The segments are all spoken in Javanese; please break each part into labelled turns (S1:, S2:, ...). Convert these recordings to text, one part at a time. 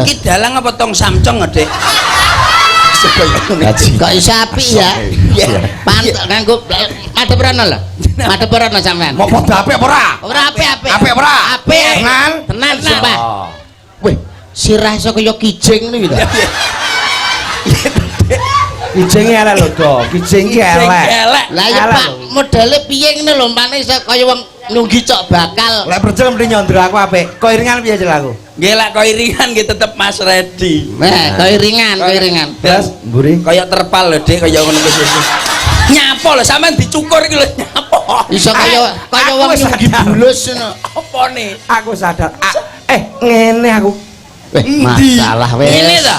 S1: Iki dalang apa tong samcong, Dik?
S2: Kok iso apik ya? Pantek nganggo madeprana lho. Madeprana sampean.
S3: Mau padha apik apa ora?
S2: Ora apik-apik.
S3: Apik apa ora?
S2: Apik.
S3: Tenan.
S2: Tenan sumpah. Wih, sirah iso kaya kijing ngono iki to.
S3: Kijing elek lho, Do. Kijing ki elek.
S2: Lah ya Pak, modele piye ngene lho, mane iso kaya wong nunggi cok bakal.
S3: Lek percel mesti nyondro aku apik. Kok iringan piye jel aku?
S1: Nggih lek kok iringan nggih tetep Mas Redi.
S2: Kaya iringan.
S3: Terus mburi
S1: Kaya terpal lho, Dik, kaya ngono wis. Nyapo lho, sampean dicukur iki lho nyapo.
S2: Iso kaya wong nunggi bulus ngono.
S1: Opone?
S3: Aku sadar. Ngene aku.
S2: Masalah wis.
S1: Ngene ta?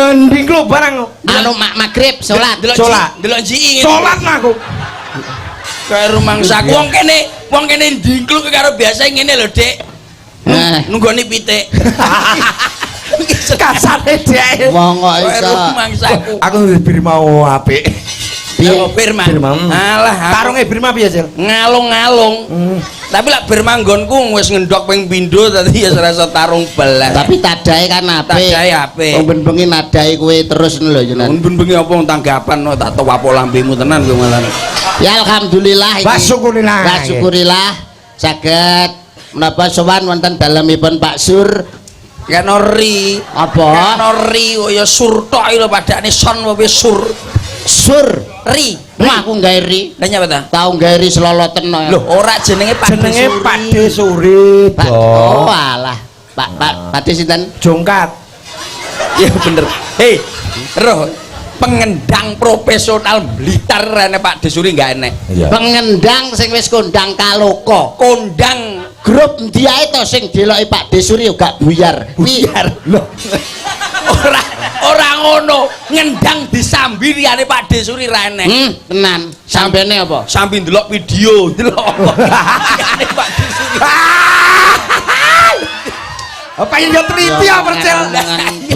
S3: Endi klo barang.
S2: Anu magrib salat.
S1: Delok njiki ngene.
S3: Salat aku.
S1: Kaya rumangsaku wong kene ndingkluk karo biasa ngene lho, Dik. Nunggoni pitik.
S3: Kasare dhek.
S2: Wong kok
S1: Kaya
S2: iso.
S1: rumangsaku.
S3: Aku bir mau apik.
S1: Piye Birma? Alah,
S3: tarunge Birma piye, Jel?
S1: Ngalung-ngalung. Tapi lek Birma nggonku wis ngendhok ping pindho dadi ya serasa tarung belas.
S2: Tapi tadahe kan apik.
S1: Tadahe apik.
S2: Wong ben-bengi nadahi kowe terus lho jenengan.
S1: Mun bengi apa tanggapan tak towapo lambemu tenan kowe malah.
S2: Ya alhamdulillah iki.
S3: Wa syukurillah.
S2: Wa syukurillah saged menapa sowan wonten dalemipun Pak Sur.
S1: Kenori.
S2: Apa?
S1: Kenori kaya sur tok lho padane son wae sur.
S2: Sur.
S1: Ri.
S2: Wah aku gawe ri.
S1: Lah nyapa ta?
S2: Tau gawe ri seloloten no.
S1: Lho, ora jenenge Pak
S3: Jenenge Pakde Suri,
S2: Oh alah. Pak Pakde sinten?
S3: Jongkat.
S1: Ya bener. Hei, roh pengendang profesional Blitar rene Pak Desuri enggak enek.
S2: Pengendang sing wis kondang kaloko.
S1: Kondang
S2: Grup ndi ae to sing deloki Pak Desuri gak buyar.
S1: Buyar. Loh. Ora ngono, ngendang disambi liyane Pak Desuri ra enek.
S2: Tenan. Sambene apa?
S1: Sambil ndelok video, ndelok. Liyane Pak Desuri.
S3: Apa yang dia teliti ya percel?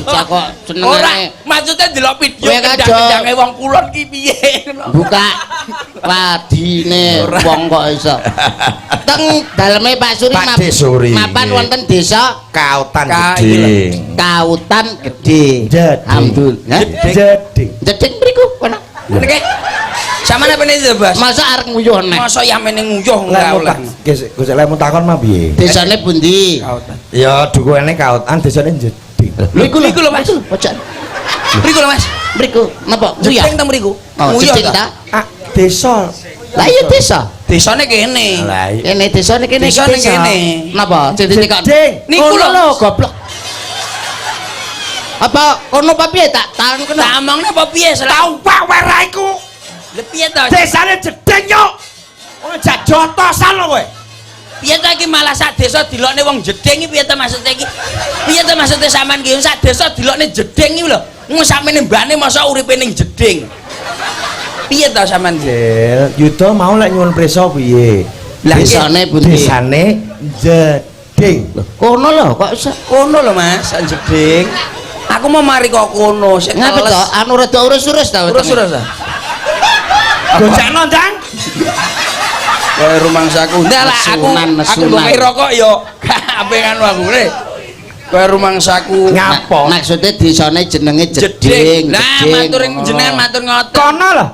S2: Bocah kok
S1: Ora,
S2: senengane.
S1: maksudnya ndelok video
S2: Kowe
S1: kendang-kendange wong kulon ki piye.
S2: Buka wadine wong kok iso. Teng daleme Pak Suri
S3: Pak Desuri.
S2: mapan wonten desa
S3: Kautan
S1: Ka-
S3: Gede.
S2: Kautan Gede.
S3: Jeding.
S2: Alhamdulillah.
S3: Jeding.
S2: Jeding mriku kono.
S1: Niki sampeyan apa niku, Bas?
S2: Masa arek nguyuh nek.
S1: Masa yamene nguyuh
S3: Lah
S1: enggak oleh.
S3: Gus lek mun takon mah piye?
S2: Desane pundi?
S1: Kautan.
S3: Ya dukuene Kautan desane Jeding.
S2: Mriku
S1: Mriku lho, Mas.
S2: Pojok.
S1: Mriku lho, Mas.
S2: Mriku napa?
S1: Jeding ta mriku?
S2: Oh,
S1: Nguyuh
S2: jeding
S1: ta?
S2: ta?
S3: Desa.
S2: Lah iya desa.
S1: Desane kene.
S3: Lah iya.
S2: Kene desane kene.
S1: Desane
S2: desa.
S1: kene.
S2: Napa? Jeding kok.
S1: Niku lho.
S2: lho goblok. Apa kono apa piye tak tahan kono?
S1: Tak omongne apa piye
S3: Tau Pak Wera iku.
S1: Lha piye to?
S3: Desane Jeding yo. Wong jak jotosan lho kowe.
S1: Piye to iki malah sak desa dilokne wong jeding iki piye to maksudnya iki? Piye to maksudnya sampean iki sak desa dilokne jeding iki lho. Wong sampeyan mbane masa uripe ning jeding. Piye to sampean iki?
S3: Jel, Yuda mau lek nyuwun prisa piye?
S1: Lah
S2: Desane pundi?
S3: Desane Jeding.
S2: Kono lho kok iso.
S1: Kono lho Mas, sak jeding. Aku mau mari kok kono sik
S2: Ngapa to? Anu rada urus-urus ta?
S1: Urus-urus ta.
S3: Gojekno ndang.
S1: Kaya rumangsaku. Ndak lah aku
S2: Nesunan.
S1: ngombe rokok yo gak ape kanu aku le. Kaya rumangsaku.
S3: Ngapa?
S2: Maksudnya desane jenenge Jeding.
S1: Lah matur jenengan matur ngoten.
S3: Kono lho.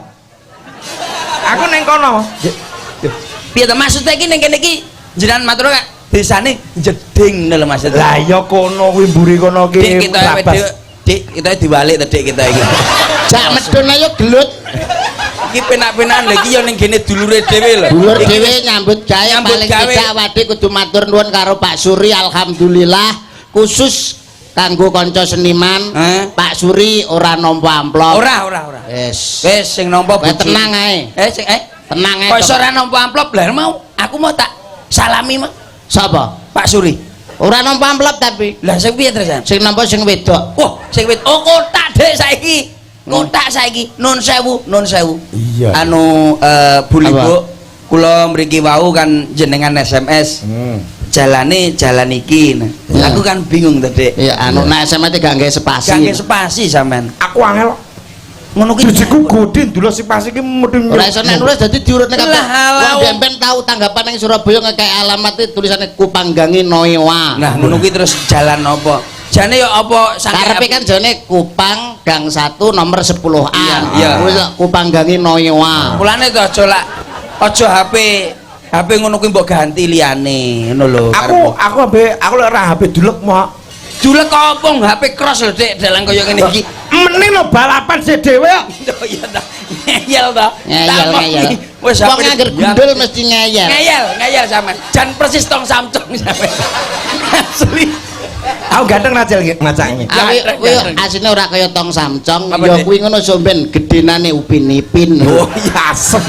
S3: Aku ning kono.
S1: Piye to maksudnya iki ning kene iki jenengan matur kak desane jeding lho maksudnya.
S3: Lah ya kono kuwi mburi kono ki.
S1: Dik kita Dik kita diwalik to Dik kita iki.
S2: Jak medun ayo gelut.
S1: Iki penak-penakan lho iki ya ning gene dulure dhewe lho.
S2: Dulur
S1: Iki
S2: dhewe nyambut gawe
S1: nyambut
S2: paling
S1: gawe.
S2: tidak awake kudu matur nuwun karo Pak Suri alhamdulillah khusus kanggo kanca seniman Pak Suri ora nampa amplop.
S1: Ora.
S2: Wis.
S1: Wis sing nampa
S2: Kowe tenang ae.
S1: Sing
S2: Tenang ae.
S1: kok iso ora nampa amplop lah mau. Aku mau tak salami mah
S2: Sapa?
S1: Pak Suri.
S2: Ora nampa amplop tapi.
S1: Lah sing piye terusan?
S2: Sing nampa sing wedok.
S1: Wah, sing wit. Oh, kotak Dik saiki. Kotak saiki. Nun sewu.
S3: Iya.
S1: Anu Bu Libu, kula mriki wau kan jenengan SMS. Jalane jalan iki. Nah,
S2: Ya.
S1: aku kan bingung to, Dik.
S2: Ya anu nek SMS gak nggae spasi.
S1: Gak spasi sampean.
S3: Aku angel.
S1: Ngono ki
S3: Bijiku godin dulu si pas iki mudeng.
S2: Ora iso nek nulis dadi diurutne kabeh.
S1: Lah, halau.
S2: Wong dempen tahu tanggapan ning Surabaya ngekek alamat tulisannya Kupanggangi Noewa.
S1: Nah, ngono ki terus jalan apa? jane ya apa
S2: karepe kan jane Kupang Gang 1 nomor 10A.
S1: Iya.
S2: Kuwi Kupang gangi Noyoa.
S1: mulane to aja HP ngono kuwi mbok ganti liyane ngono lho
S3: aku lek ora HP dulek mok.
S1: Julek apa HP cross lho Dik dalang kaya ngene iki.
S3: Meneh lo balapan sik dhewe kok.
S1: Oh iya ta. Ngeyel ta.
S2: Ngeyel.
S1: Wis
S2: Wong angger gundul mesti ngeyel.
S1: Ngeyel sampean. Jan persis tong samcong sampean. Asli.
S3: Aku ganteng rajel ngacake.
S2: Kuwi asine ora kaya tong samcong,
S1: Apa,
S2: ya
S1: Dik?
S2: kuwi ngono somben gedenane Upin Ipin.
S3: Oh iya asem.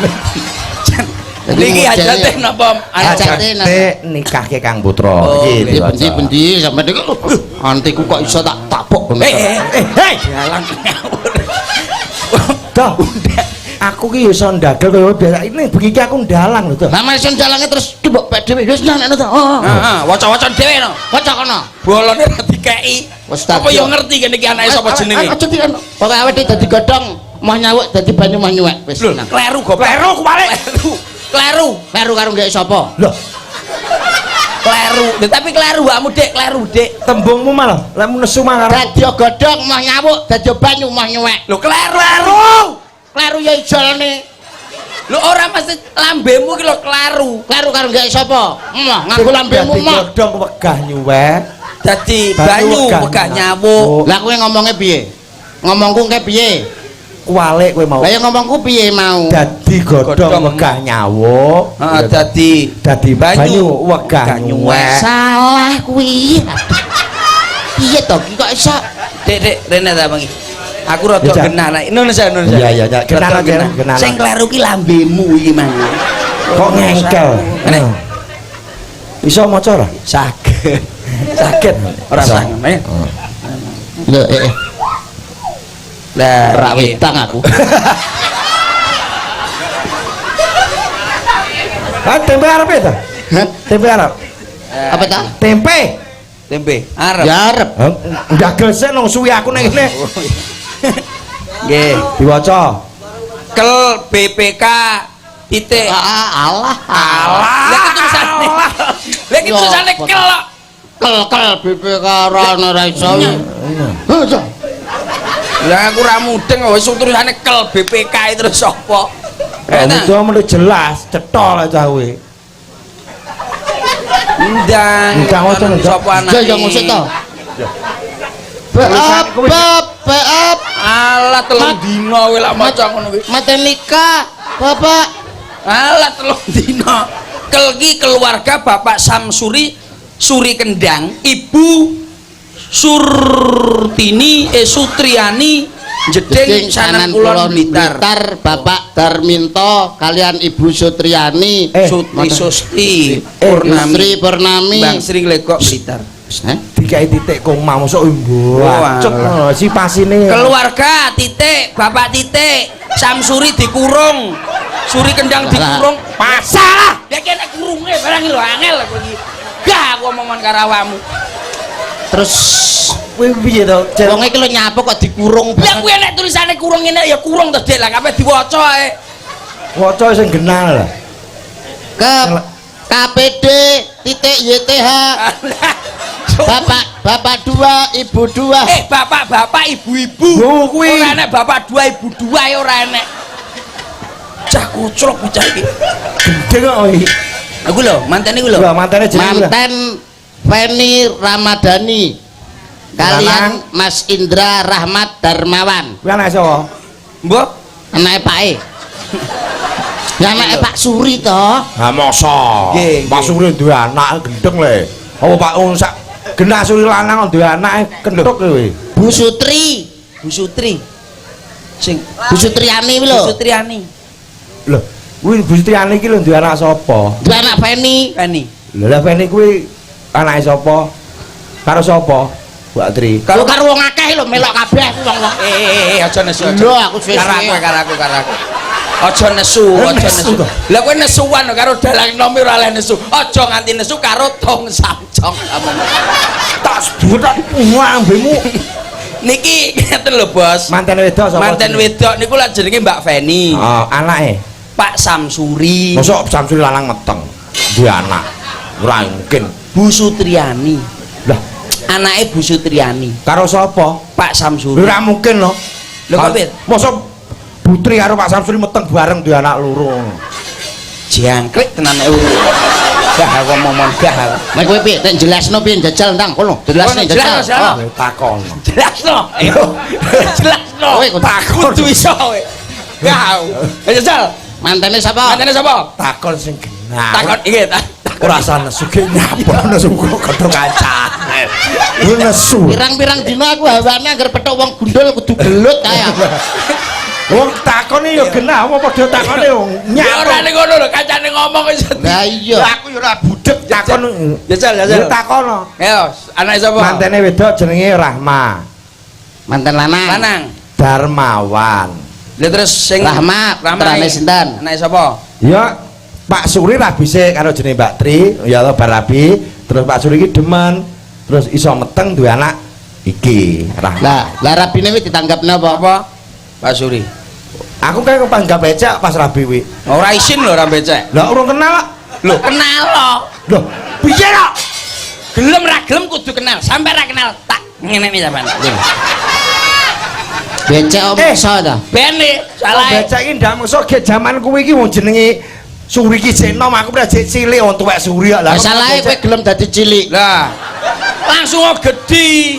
S1: Niki hajate napa?
S2: Hajate
S3: nikahke Kang Putra.
S1: Oh,
S3: Iki
S2: Bendi sampean niku antiku kok iso tak tapuk ngono.
S3: hei
S1: Dalang ngawur.
S3: Dah. Aku ki iso ndagel kaya biasa. Ini bengi iki aku ndalang lho, Dah.
S2: Lah mesen jalange terus mbok pek dhewe wis nang to.
S1: Heeh, waca-waca dhewe no.
S2: Kocok kono.
S1: Bolone ora dikeki.
S2: Wis tak.
S1: Apa yo ngerti kene iki anake sapa jenenge?
S2: Aja di pokoke awake dadi godhong, mau nyawuk dadi banyu mah nyuwek wis.
S1: Lho, kleru goblok.
S3: Kleru kebalik.
S1: Kleru.
S2: Baru karo gek sapa?
S3: Loh,
S1: Kleru. Lho, tapi kleru wamu Dik, kleru Dik.
S3: tembungmu malah lek nesu mah karo
S2: Dadi godhong mah nyawuk, dadi banyu mah nyuwek.
S1: Lho, kleru.
S2: Kleru ya ijolne.
S1: Lho ora mesti lambemu ki lho kleru.
S2: Kleru karo gek sapa? Mah nganggo lambemu mah.
S3: godhong wegah nyuwek.
S1: Dadi
S3: Banyu
S1: banyu
S3: wegah
S1: wegah
S3: nyawuk.
S1: nyawuk.
S2: Lah kowe ngomongnya piye? Ngomongku ke piye?
S3: Kualik kowe mau.
S2: Lah ya ngomongku piye mau?
S3: Dadi godhong
S1: Godhong.
S3: wegah nyawuk.
S1: Heeh, dadi
S3: banyu wegah nyuwek.
S2: Salah kuwi. Piye to ki kok iso?
S1: Dek rene ta bengi. Aku rada
S3: Ya, Cak.
S1: genah nek Indonesia.
S3: Iya, genah
S1: Rada
S3: aja,
S1: genah.
S3: genah.
S1: Sing kleru ki lambemu iki mang.
S3: Kok ngengkel.
S1: Nek
S3: Iso maca ora?
S1: saged. Saged ora
S3: Iso.
S1: sangen.
S2: Lho
S1: Lah
S2: rak wetang aku.
S3: Ah, tempe arep ta?
S2: Hah?
S3: Tempe arep.
S2: Apa ta?
S3: Tempe.
S1: tempe arep.
S2: Ya arep.
S3: Ndagel sik nang suwi aku ning kene.
S1: Nggih.
S3: Diwaca.
S1: Kel BPK titik.
S2: Allah.
S1: Lah iki tulisane. Lah iki tulisane kel kok.
S2: Kel BPK ora iso.
S1: Lah aku ra mudeng wis tulisane kel BPK terus sapa?
S3: Itu mesti jelas, cetol aja kowe.
S1: Ndang.
S3: Ndang waca, Ndang.
S1: Sapa anake?
S2: Ya ngusik to. Beap.
S1: Alah telung dina kowe lak maca ngono kuwi.
S2: Mate nikah, Bapak.
S1: Alah telung dina. Kel ki keluarga Bapak Samsuri Suri Kendang, Ibu Sutriani Jeding Sanan Kulon Blitar.
S2: Bapak Darminto kalian Ibu Sutriani
S1: Sutri Susti
S2: Purnami
S1: Bang Sri Legok Blitar.
S3: Dikai titik koma mosok
S1: Wah,
S3: cuk si pasine.
S1: Keluarga titik, Bapak titik, Samsuri dikurung, Suri Kendang dikurung. Masalah. Ya kene kurunge barang lho angel kowe iki. Gah aku omongan karo awakmu.
S2: Terus
S3: Kowe piye to?
S2: wong iki lho nyapo kok dikurung.
S1: Ya kuwi nek tulisane kurung ngene ya kurung to Dik lah kabeh diwaca ae.
S3: Waca sing genah lah.
S2: Ke KPD titik YTH Bapak 2 Ibu 2
S1: bapak ibu-ibu.
S3: Oh, kuwi.
S1: Ora enek bapak 2 ibu 2 ya ora enek. Cah kuclok bocah iki.
S3: Gede kok iki.
S1: Aku lho, mantan iku lho.
S3: Lho mantene jenenge.
S2: manten Feni Ramadhani kalian Mas Indra Rahmat Darmawan
S3: Kuwi anak sapa?
S1: Mbok,
S2: anake Pak E ya anake Pak Suri to
S3: Ha masa.
S1: Nggih,
S3: Pak
S1: nggih.
S3: Suri duwe anak gendeng le. Apa Pak sak genah Suri lanang duwe anak kendhuk kowe.
S2: Bu Sutri
S1: Bu Sutri. Sing
S2: Bu Sutriani
S1: Bu
S2: lho
S1: Sutriani.
S3: Lho, kuwi Bu Sutriani iki lho duwe anak sapa?
S2: dua anak Feni
S1: Feni.
S3: Lho lah Feni kuwi anake sapa? Karo sapa? Mbak Tri.
S2: kalau karo wong akeh lho melok kabeh wong-wong
S1: Aja nesu.
S2: lho aku suwe
S1: Karo aku. Aja nesu. Lah kowe nesuan karo dalang nomi ora oleh nesu. Aja nganti nesu karo tong samcong.
S3: Tas butak ngambemu.
S1: Niki ngeten lho, Bos.
S3: Manten wedok sapa?
S1: Manten wedok niku lak jenenge Mbak Feni.
S3: Oh, anake.
S1: Pak Samsuri.
S3: Mosok Samsuri lanang meteng. Duwe anak. Ora mungkin.
S1: Bu Sutriani.
S3: Lah,
S1: Anake Bu Sutriani.
S3: Karo sapa?
S1: Pak Samsuri.
S3: Ora mungkin no.
S1: Lho kok piye?
S3: Mosok Putri karo Pak Samsuri meteng bareng duwe anak loro.
S1: Jangkrik tenan nek urip. Gah aku momon gah.
S2: Nek kowe piye nek jelasno piye jajal ndang kono. Jelasne jajal.
S1: Jelas.
S3: Takon.
S1: Jelasno. Jelasno.
S2: Kowe
S1: takut kudu iso kowe. Gah. Ayo jajal.
S2: Mantene sapa?
S1: Mantene sapa?
S3: Takon sing genah.
S1: Takon iki ta.
S3: Ora sana suge nyapa nesu kodho kancane. Lu nesu.
S2: Pirang-pirang dina aku hawane anggar petuk wong gundul kudu gelut kae.
S3: Wong takone ya genah apa padha takone wong
S1: Ya ora ning ngono lho kancane ngomong wis.
S2: Lah iya.
S3: Aku ya ora budek takon.
S1: Jajal.
S3: Ya takono.
S1: Ayo, anake sapa?
S3: Mantene wedok jenenge Rahma.
S2: Manten lanang.
S1: Lanang.
S3: Darmawan.
S1: Lha terus sing
S2: Rahmat, putrane sinten?
S1: Anake sapa?
S3: Ya Pak Suri ra bisa karo jenenge Mbak Tri, ya Allah barabi, terus Pak Suri iki demen, terus iso meteng duwe anak iki, Rahma.
S2: Lah rabine wis ditanggapne apa?
S1: Pak Suri.
S3: Aku kayak kepanggap becak pas rabi wi.
S1: Ora isin lho ora becek.
S3: Lah urung kenal.
S1: Lho, kenal lo.
S3: Loh, piye kok?
S1: Gelem ra gelem kudu kenal. Sampai ra kenal tak ngene iki sampean.
S2: Becek om iso ta?
S1: Bene salah.
S3: Becak iki ndak mungso ge jaman kuwi iki wong jenenge Suri ki jenom aku ora jek cilik wong tuwek Suri kok.
S2: Lah salahe kowe gelem dadi cilik.
S1: Lah langsung gedhi.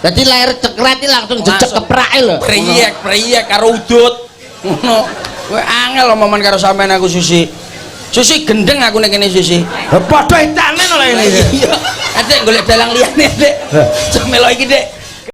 S2: Dadi lahir cekret iki langsung jejeg keprake lho.
S1: Priyek karo udut. Ngono. Kowe angel omongan karo sampean aku Susi. Susi gendeng aku nek kene Susi.
S3: Padha entane lho ini.
S1: Iya. Adek golek dalang liyane, Dek. Cemelo iki, Dek.